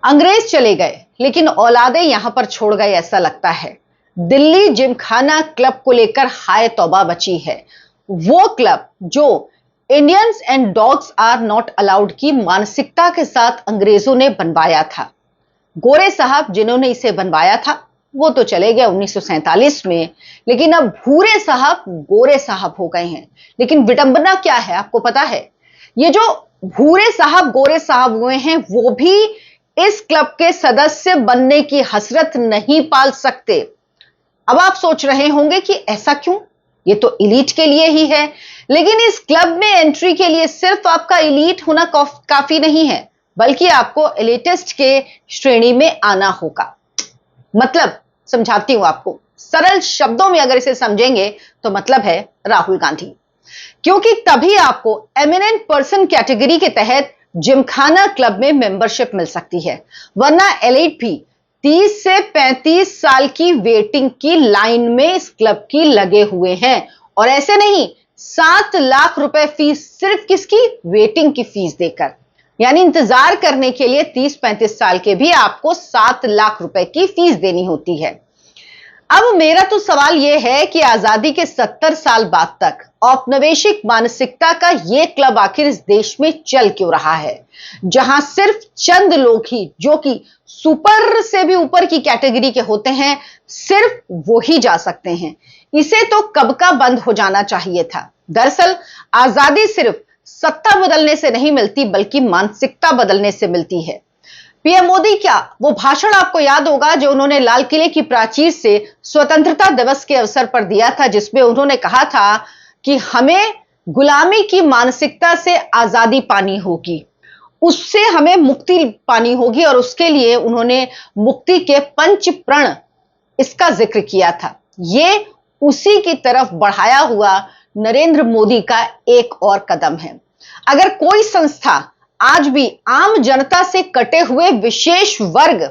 अंग्रेज चले गए लेकिन औलादे यहां पर छोड़ गए ऐसा लगता है। दिल्ली जिमखाना क्लब को लेकर हाय तौबा मची है। वो क्लब जो Indians and dogs are not allowed की मानसिकता के साथ अंग्रेजों ने बनवाया था। गोरे साहब जिन्होंने इसे बनवाया था वो तो चले गए 1947 में, लेकिन अब भूरे साहब गोरे साहब हो गए हैं। लेकिन विडंबना क्या है आपको पता है? ये जो भूरे साहब गोरे साहब हुए हैं वो भी इस क्लब के सदस्य बनने की हसरत नहीं पाल सकते। अब आप सोच रहे होंगे कि ऐसा क्यों? ये तो इलीट के लिए ही है। लेकिन इस क्लब में एंट्री के लिए सिर्फ आपका इलीट होना काफी नहीं है, बल्कि आपको एलिटिस्ट के श्रेणी में आना होगा। मतलब समझाती हूं आपको, सरल शब्दों में अगर इसे समझेंगे तो मतलब है राहुल गांधी। क्योंकि तभी आपको एमिनेंट पर्सन कैटेगरी के तहत जिमखाना क्लब में मेंबरशिप मिल सकती है, वरना एलिट भी 30 से 35 साल की वेटिंग की लाइन में इस क्लब की लगे हुए हैं। और ऐसे नहीं, 7 लाख रुपए फीस सिर्फ किसकी? वेटिंग की फीस देकर। यानी इंतजार करने के लिए 30-35 साल के भी आपको 7 लाख रुपए की फीस देनी होती है। अब मेरा तो सवाल यह है कि आजादी के 70 साल बाद तक औपनिवेशिक मानसिकता का यह क्लब आखिर इस देश में चल क्यों रहा है, जहां सिर्फ चंद लोग ही, जो कि सुपर से भी ऊपर की कैटेगरी के होते हैं, सिर्फ वो ही जा सकते हैं। इसे तो कब का बंद हो जाना चाहिए था। दरअसल आजादी सिर्फ सत्ता बदलने से नहीं मिलती, बल्कि मानसिकता बदलने से मिलती है। पीएम मोदी क्या, वो भाषण आपको याद होगा जो उन्होंने लाल किले की प्राचीर से स्वतंत्रता दिवस के अवसर पर दिया था, जिसमें उन्होंने कहा था कि हमें गुलामी की मानसिकता से आजादी पानी होगी, उससे हमें मुक्ति पानी होगी, और उसके लिए उन्होंने मुक्ति के 5 प्रण इसका जिक्र किया था। ये उसी की तरफ बढ़ाया हुआ नरेंद्र मोदी का एक और कदम है। अगर कोई संस्था आज भी आम जनता से कटे हुए विशेष वर्ग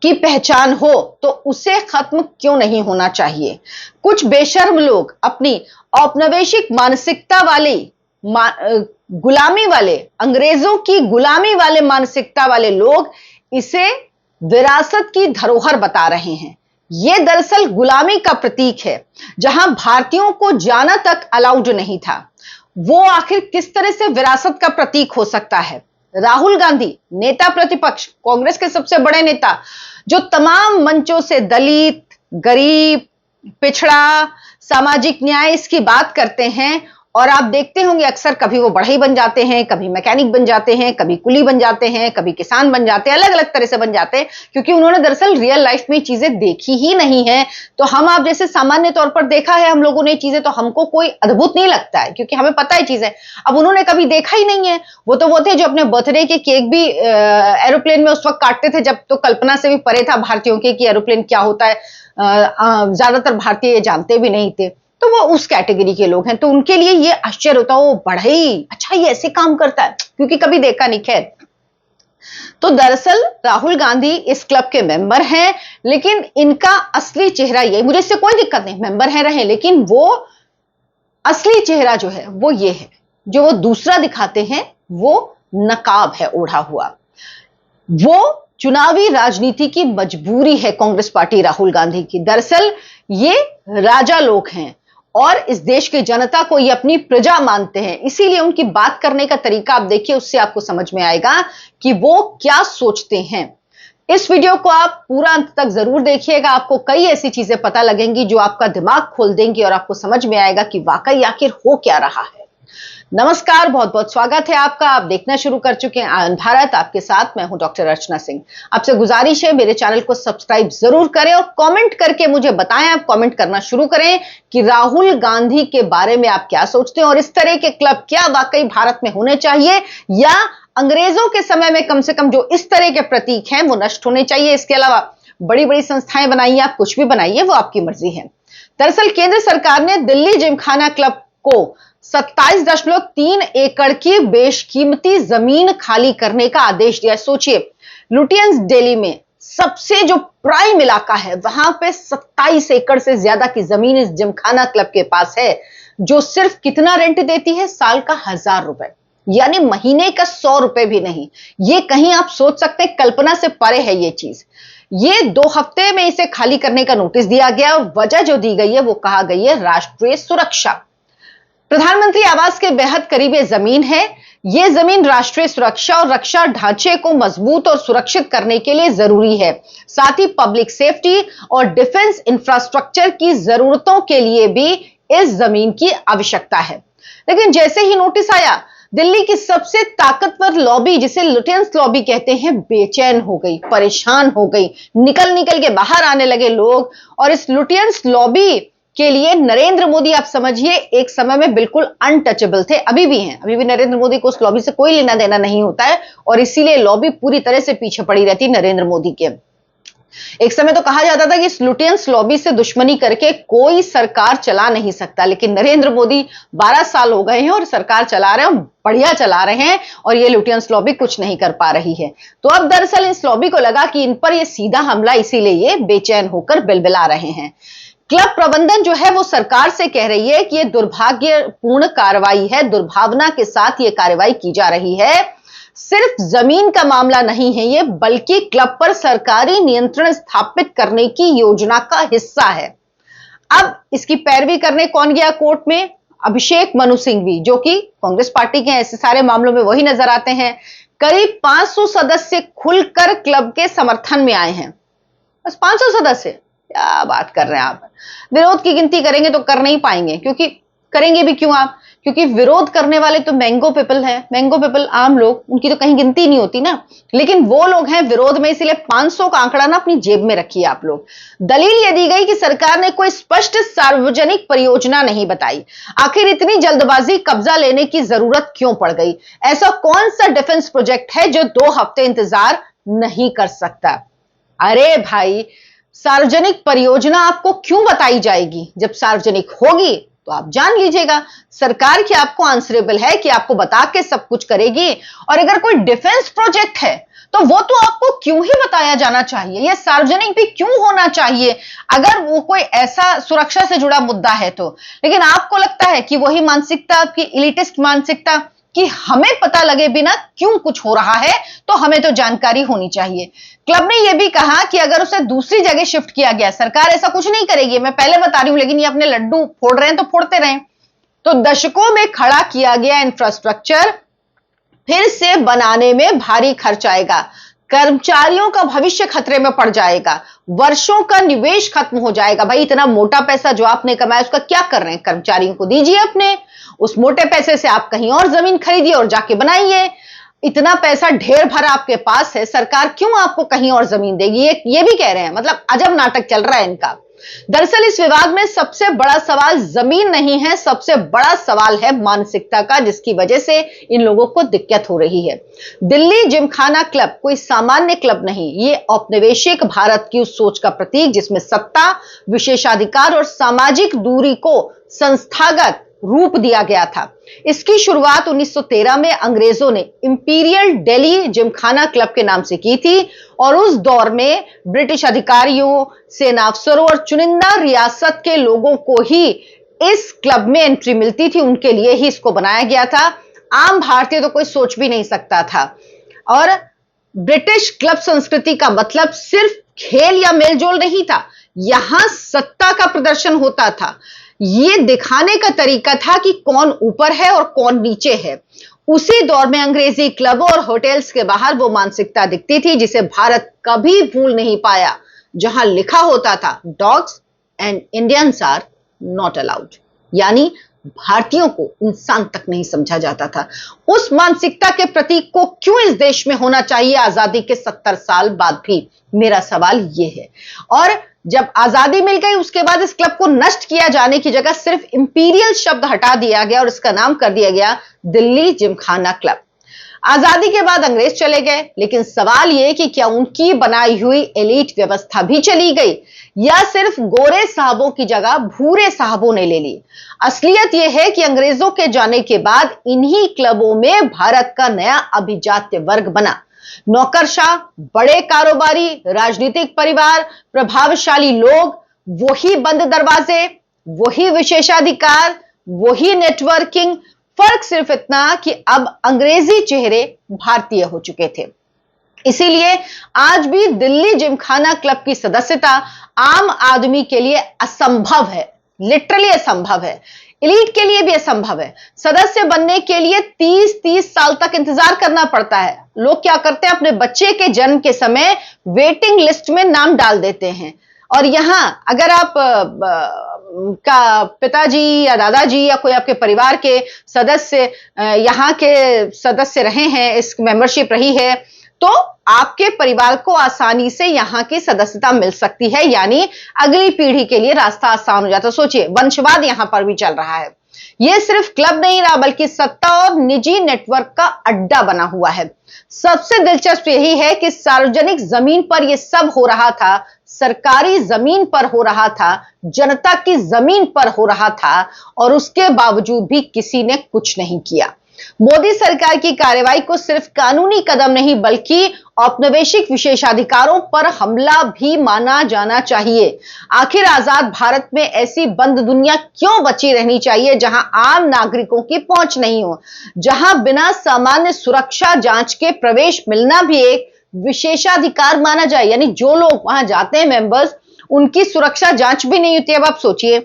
की पहचान हो तो उसे खत्म क्यों नहीं होना चाहिए। कुछ बेशर्म लोग अपनी औपनिवेशिक मानसिकता वाली गुलामी वाले, अंग्रेजों की गुलामी वाले मानसिकता वाले लोग इसे विरासत की धरोहर बता रहे हैं। यह दरअसल गुलामी का प्रतीक है। जहां भारतीयों को जाना तक अलाउड नहीं था, वो आखिर किस तरह से विरासत का प्रतीक हो सकता है? राहुल गांधी, नेता प्रतिपक्ष, कांग्रेस के सबसे बड़े नेता, जो तमाम मंचों से दलित, गरीब, पिछड़ा, सामाजिक न्याय इसकी बात करते हैं, और आप देखते होंगे अक्सर कभी वो बढ़ई बन जाते हैं, कभी मैकेनिक बन जाते हैं, कभी कुली बन जाते हैं, कभी किसान बन जाते हैं, अलग अलग तरह से बन जाते हैं, क्योंकि उन्होंने दरअसल रियल लाइफ में चीजें देखी ही नहीं है। तो हम आप जैसे सामान्य तौर पर देखा है हम लोगों ने चीजें, तो हमको कोई अद्भुत नहीं लगता है, क्योंकि हमें पता है चीजें। अब उन्होंने कभी देखा ही नहीं है। वो थे जो अपने बर्थडे के केक भी एरोप्लेन में उस वक्त काटते थे जब तो कल्पना से भी परे था भारतीयों के कि एरोप्लेन क्या होता है। ज्यादातर भारतीय जानते भी नहीं थे, तो वो उस कैटेगरी के लोग हैं। तो उनके लिए ये आश्चर्य होता है, वो बढ़ई, अच्छा ये ऐसे काम करता है, क्योंकि कभी देखा नहीं। खैर, तो दरअसल राहुल गांधी इस क्लब के मेंबर हैं, लेकिन इनका असली चेहरा ये, मुझे इससे कोई दिक्कत नहीं, मेंबर हैं रहे, लेकिन वो असली चेहरा जो है वो ये है। जो वो दूसरा दिखाते हैं वो नकाब है ओढ़ा हुआ। वो चुनावी राजनीति की मजबूरी है कांग्रेस पार्टी राहुल गांधी की। दरअसल ये राजा लोग हैं और इस देश की जनता को ये अपनी प्रजा मानते हैं, इसीलिए उनकी बात करने का तरीका आप देखिए, उससे आपको समझ में आएगा कि वो क्या सोचते हैं। इस वीडियो को आप पूरा अंत तक जरूर देखिएगा, आपको कई ऐसी चीजें पता लगेंगी जो आपका दिमाग खोल देंगी और आपको समझ में आएगा कि वाकई आखिर हो क्या रहा है। नमस्कार, बहुत बहुत स्वागत है आपका। आप देखना शुरू कर चुके हैं आनंद भारत, आपके साथ मैं हूं डॉक्टर अर्चना सिंह। आपसे गुजारिश है मेरे चैनल को सब्सक्राइब जरूर करें और कमेंट करके मुझे बताएं, आप कमेंट करना शुरू करें कि राहुल गांधी के बारे में आप क्या सोचते हैं और इस तरह के क्लब क्या वाकई भारत में होने चाहिए, या अंग्रेजों के समय में कम से कम जो इस तरह के प्रतीक हैं वो नष्ट होने चाहिए। इसके अलावा बड़ी बड़ी संस्थाएं बनाइए, आप कुछ भी बनाइए, वो आपकी मर्जी है। दरअसल केंद्र सरकार ने दिल्ली जिमखाना क्लब को 27.3 एकड़ की बेशकीमती जमीन खाली करने का आदेश दिया। सोचिए, लुटियंस दिल्ली में सबसे जो प्राइम इलाका है वहां पे 27 एकड़ से ज्यादा की जमीन इस जिमखाना क्लब के पास है, जो सिर्फ कितना रेंट देती है? साल का 1000 रुपए। यानी महीने का 100 रुपए भी नहीं। ये कहीं आप सोच सकते हैं, कल्पना से परे है ये चीज। ये 2 हफ्ते में इसे खाली करने का नोटिस दिया गया और वजह जो दी गई है वो कहा गई है राष्ट्रीय सुरक्षा। प्रधानमंत्री आवास के बेहद करीब ये जमीन है। ये जमीन राष्ट्रीय सुरक्षा और रक्षा ढांचे को मजबूत और सुरक्षित करने के लिए जरूरी है। साथ ही पब्लिक सेफ्टी और डिफेंस इंफ्रास्ट्रक्चर की जरूरतों के लिए भी इस जमीन की आवश्यकता है। लेकिन जैसे ही नोटिस आया, दिल्ली की सबसे ताकतवर लॉबी, जिसे लुटियंस लॉबी कहते हैं, बेचैन हो गई, परेशान हो गई। निकल निकल के बाहर आने लगे लोग। और इस लुटियंस लॉबी के लिए नरेंद्र मोदी, आप समझिए, एक समय में बिल्कुल अनटचेबल थे, अभी भी हैं। अभी भी नरेंद्र मोदी को उस लॉबी से कोई लेना देना नहीं होता है और इसीलिए लॉबी पूरी तरह से पीछे पड़ी रहती नरेंद्र मोदी के। एक समय तो कहा जाता था कि इस लुटियंस लॉबी से दुश्मनी करके कोई सरकार चला नहीं सकता, लेकिन नरेंद्र मोदी 12 साल हो गए हैं और सरकार चला रहे हैं, बढ़िया चला रहे हैं, और ये लुटियंस लॉबी कुछ नहीं कर पा रही है। तो अब दरअसल इस लॉबी को लगा कि इन पर ये सीधा हमला, इसीलिए ये बेचैन होकर बिलबिला रहे हैं। क्लब प्रबंधन जो है वो सरकार से कह रही है कि ये दुर्भाग्यपूर्ण कार्रवाई है, दुर्भावना के साथ ये कार्रवाई की जा रही है। सिर्फ जमीन का मामला नहीं है ये, बल्कि क्लब पर सरकारी नियंत्रण स्थापित करने की योजना का हिस्सा है। अब इसकी पैरवी करने कौन गया कोर्ट में? अभिषेक मनु सिंघवी, जो कि कांग्रेस पार्टी के, ऐसे सारे मामलों में वही नजर आते हैं। करीब 500 सदस्य खुलकर क्लब के समर्थन में आए हैं। बस 500 सदस्य, क्या बात कर रहे हैं आप? विरोध की गिनती करेंगे तो कर नहीं पाएंगे, क्योंकि करेंगे भी क्यों आप? क्योंकि विरोध करने वाले तो मैंगो पीपल है, मैंगो पीपल आम लोग, उनकी तो कहीं गिनती नहीं होती ना। लेकिन वो लोग हैं विरोध में, इसलिए 500 का आंकड़ा ना अपनी जेब में रखिए आप लोग। दलील यह दी गई कि सरकार ने कोई स्पष्ट सार्वजनिक परियोजना नहीं बताई। आखिर इतनी जल्दबाजी कब्जा लेने की जरूरत क्यों पड़ गई? ऐसा कौन सा डिफेंस प्रोजेक्ट है जो 2 हफ्ते इंतजार नहीं कर सकता? अरे भाई, सार्वजनिक परियोजना आपको क्यों बताई जाएगी? जब सार्वजनिक होगी तो आप जान लीजिएगा, सरकार क्या आपको आंसरेबल है कि आपको बता के सब कुछ करेगी? और अगर कोई डिफेंस प्रोजेक्ट है तो वो तो आपको क्यों ही बताया जाना चाहिए, ये सार्वजनिक भी क्यों होना चाहिए, अगर वो कोई ऐसा सुरक्षा से जुड़ा मुद्दा है तो। लेकिन आपको लगता है कि वही मानसिकता, आपकी इलिटिस्ट मानसिकता, कि हमें पता लगे बिना क्यों कुछ हो रहा है, तो हमें तो जानकारी होनी चाहिए। क्लब ने यह भी कहा कि अगर उसे दूसरी जगह शिफ्ट किया गया, सरकार ऐसा कुछ नहीं करेगी, मैं पहले बता रही हूं, लेकिन ये अपने लड्डू फोड़ रहे हैं तो फोड़ते रहें। तो दशकों में खड़ा किया गया इंफ्रास्ट्रक्चर फिर से बनाने में भारी खर्च आएगा, कर्मचारियों का भविष्य खतरे में पड़ जाएगा, वर्षों का निवेश खत्म हो जाएगा। भाई, इतना मोटा पैसा जो आपने कमाया उसका क्या कर रहे हैं? कर्मचारियों को दीजिए अपने, उस मोटे पैसे से आप कहीं और जमीन खरीदिए और जाके बनाइए। इतना पैसा ढेर भरा आपके पास है, सरकार क्यों आपको कहीं और जमीन देगी? ये भी कह रहे हैं। मतलब अजब नाटक चल रहा है इनका। दरअसल इस विवाद में सबसे बड़ा सवाल जमीन नहीं है, सबसे बड़ा सवाल है मानसिकता का, जिसकी वजह से इन लोगों को दिक्कत हो रही है। दिल्ली जिमखाना क्लब कोई सामान्य क्लब नहीं, ये औपनिवेशिक भारत की उस सोच का प्रतीक जिसमें सत्ता, विशेषाधिकार और सामाजिक दूरी को संस्थागत रूप दिया गया था। इसकी शुरुआत 1913 में अंग्रेजों ने इंपीरियल दिल्ली जिमखाना क्लब के नाम से की थी और उस दौर में ब्रिटिश अधिकारियों, सेना अफसरों और चुनिंदा रियासत के लोगों को ही इस क्लब में एंट्री मिलती थी, उनके लिए ही इसको बनाया गया था। आम भारतीय तो कोई सोच भी नहीं सकता था। और ब्रिटिश क्लब संस्कृति का मतलब सिर्फ खेल या मेलजोल नहीं था, यहां सत्ता का प्रदर्शन होता था। ये दिखाने का तरीका था कि कौन ऊपर है और कौन नीचे है। उसी दौर में अंग्रेजी क्लबों और होटल्स के बाहर वो मानसिकता दिखती थी जिसे भारत कभी भूल नहीं पाया, जहां लिखा होता था dogs and Indians are not allowed, यानी भारतीयों को इंसान तक नहीं समझा जाता था। उस मानसिकता के प्रतीक को क्यों इस देश में होना चाहिए आजादी के 70 साल बाद भी? मेरा सवाल यह है। और जब आजादी मिल गई उसके बाद इस क्लब को नष्ट किया जाने की जगह सिर्फ इंपीरियल शब्द हटा दिया गया और इसका नाम कर दिया गया दिल्ली जिमखाना क्लब। आजादी के बाद अंग्रेज चले गए, लेकिन सवाल यह कि क्या उनकी बनाई हुई एलीट व्यवस्था भी चली गई या सिर्फ गोरे साहबों की जगह भूरे साहबों ने ले ली? असलियत यह है कि अंग्रेजों के जाने के बाद इन्हीं क्लबों में भारत का नया अभिजात्य वर्ग बना। नौकरशाह, बड़े कारोबारी, राजनीतिक परिवार, प्रभावशाली लोग, वही बंद दरवाजे, वही विशेषाधिकार, वही नेटवर्किंग, फर्क सिर्फ इतना कि अब अंग्रेजी चेहरे भारतीय हो चुके थे। इसीलिए आज भी दिल्ली जिमखाना क्लब की सदस्यता आम आदमी के लिए असंभव है, लिटरली असंभव है। एलीट के लिए भी असंभव है। सदस्य बनने के लिए 30-30 साल तक इंतजार करना पड़ता है। लोग क्या करते हैं, अपने बच्चे के जन्म के समय वेटिंग लिस्ट में नाम डाल देते हैं। और यहां अगर आप का पिताजी या दादाजी या कोई आपके परिवार के सदस्य यहाँ के सदस्य रहे हैं, इस मेंबरशिप रही है, तो आपके परिवार को आसानी से यहाँ की सदस्यता मिल सकती है, यानी अगली पीढ़ी के लिए रास्ता आसान हो जाता है। सोचिए, वंशवाद यहां पर भी चल रहा है। यह सिर्फ क्लब नहीं रहा, बल्कि सत्ता और निजी नेटवर्क का अड्डा बना हुआ है। सबसे दिलचस्प यही है कि सार्वजनिक जमीन पर यह सब हो रहा था, सरकारी जमीन पर हो रहा था, जनता की जमीन पर हो रहा था, और उसके बावजूद भी किसी ने कुछ नहीं किया। मोदी सरकार की कार्रवाई को सिर्फ कानूनी कदम नहीं, बल्कि औपनिवेशिक विशेषाधिकारों पर हमला भी माना जाना चाहिए। आखिर आजाद भारत में ऐसी बंद दुनिया क्यों बची रहनी चाहिए, जहां आम नागरिकों की पहुंच नहीं हो, जहां बिना सामान्य सुरक्षा जांच के प्रवेश मिलना भी एक विशेषाधिकार माना जाए। यानी जो लोग वहां जाते हैं मेंबर्स, उनकी सुरक्षा जांच भी नहीं होती। अब आप सोचिए,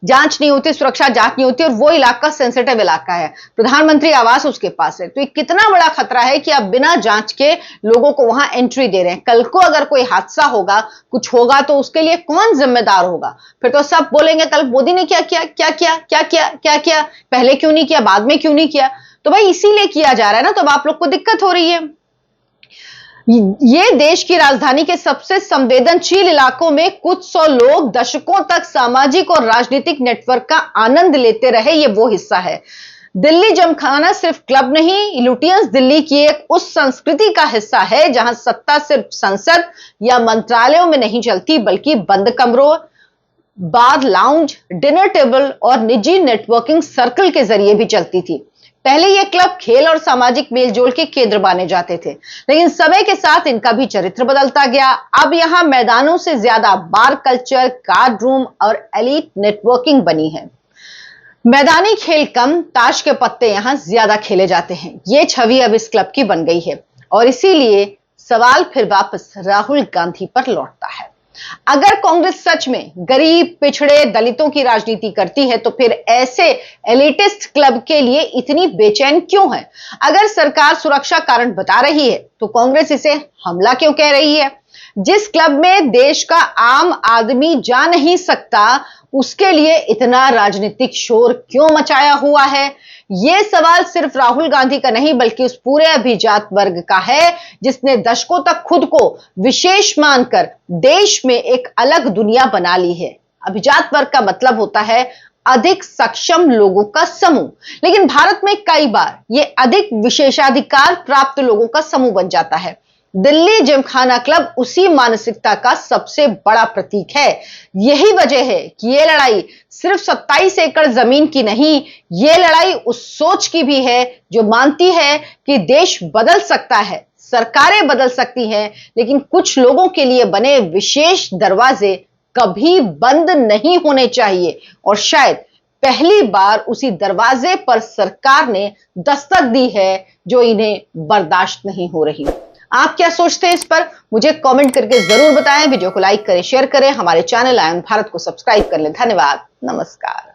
जांच नहीं होती, सुरक्षा जांच नहीं होती, और वो इलाका सेंसिटिव इलाका है, प्रधानमंत्री आवास उसके पास है, तो ये कितना बड़ा खतरा है कि आप बिना जांच के लोगों को वहां एंट्री दे रहे हैं। कल को अगर कोई हादसा होगा, कुछ होगा, तो उसके लिए कौन जिम्मेदार होगा? फिर तो सब बोलेंगे कल मोदी ने क्या किया, क्या किया, क्या किया, क्या किया, पहले क्यों नहीं किया, बाद में क्यों नहीं किया? तो भाई इसीलिए किया जा रहा है ना, तो अब आप लोग को दिक्कत हो रही है। ये देश की राजधानी के सबसे संवेदनशील इलाकों में कुछ 100 लोग दशकों तक सामाजिक और राजनीतिक नेटवर्क का आनंद लेते रहे, ये वो हिस्सा है। दिल्ली जिमखाना सिर्फ क्लब नहीं, लुटियंस दिल्ली की एक उस संस्कृति का हिस्सा है जहां सत्ता सिर्फ संसद या मंत्रालयों में नहीं चलती, बल्कि बंद कमरों, बार, लाउंज, डिनर टेबल और निजी नेटवर्किंग सर्कल के जरिए भी चलती थी। पहले ये क्लब खेल और सामाजिक मेलजोल के केंद्र माने जाते थे, लेकिन समय के साथ इनका भी चरित्र बदलता गया। अब यहां मैदानों से ज्यादा बार कल्चर, कार्ड रूम और एलीट नेटवर्किंग बनी है। मैदानी खेल कम, ताश के पत्ते यहां ज्यादा खेले जाते हैं। ये छवि अब इस क्लब की बन गई है, और इसीलिए सवाल फिर वापस राहुल गांधी पर लौटता है। अगर कांग्रेस सच में गरीब, पिछड़े, दलितों की राजनीति करती है, तो फिर ऐसे एलिटिस्ट क्लब के लिए इतनी बेचैन क्यों है? अगर सरकार सुरक्षा कारण बता रही है, तो कांग्रेस इसे हमला क्यों कह रही है? जिस क्लब में देश का आम आदमी जा नहीं सकता, उसके लिए इतना राजनीतिक शोर क्यों मचाया हुआ है? यह सवाल सिर्फ राहुल गांधी का नहीं, बल्कि उस पूरे अभिजात वर्ग का है जिसने दशकों तक खुद को विशेष मानकर देश में एक अलग दुनिया बना ली है। अभिजात वर्ग का मतलब होता है अधिक सक्षम लोगों का समूह, लेकिन भारत में कई बार यह अधिक विशेषाधिकार प्राप्त लोगों का समूह बन जाता है। दिल्ली जिमखाना क्लब उसी मानसिकता का सबसे बड़ा प्रतीक है। यही वजह है कि यह लड़ाई सिर्फ 27 एकड़ जमीन की नहीं, यह लड़ाई उस सोच की भी है जो मानती है कि देश बदल सकता है, सरकारें बदल सकती हैं, लेकिन कुछ लोगों के लिए बने विशेष दरवाजे कभी बंद नहीं होने चाहिए। और शायद पहली बार उसी दरवाजे पर सरकार ने दस्तक दी है जो इन्हें बर्दाश्त नहीं हो रही। आप क्या सोचते हैं इस पर? मुझे कमेंट करके जरूर बताएं। वीडियो को लाइक करें, शेयर करें, हमारे चैनल आयन भारत को सब्सक्राइब कर लें। धन्यवाद, नमस्कार।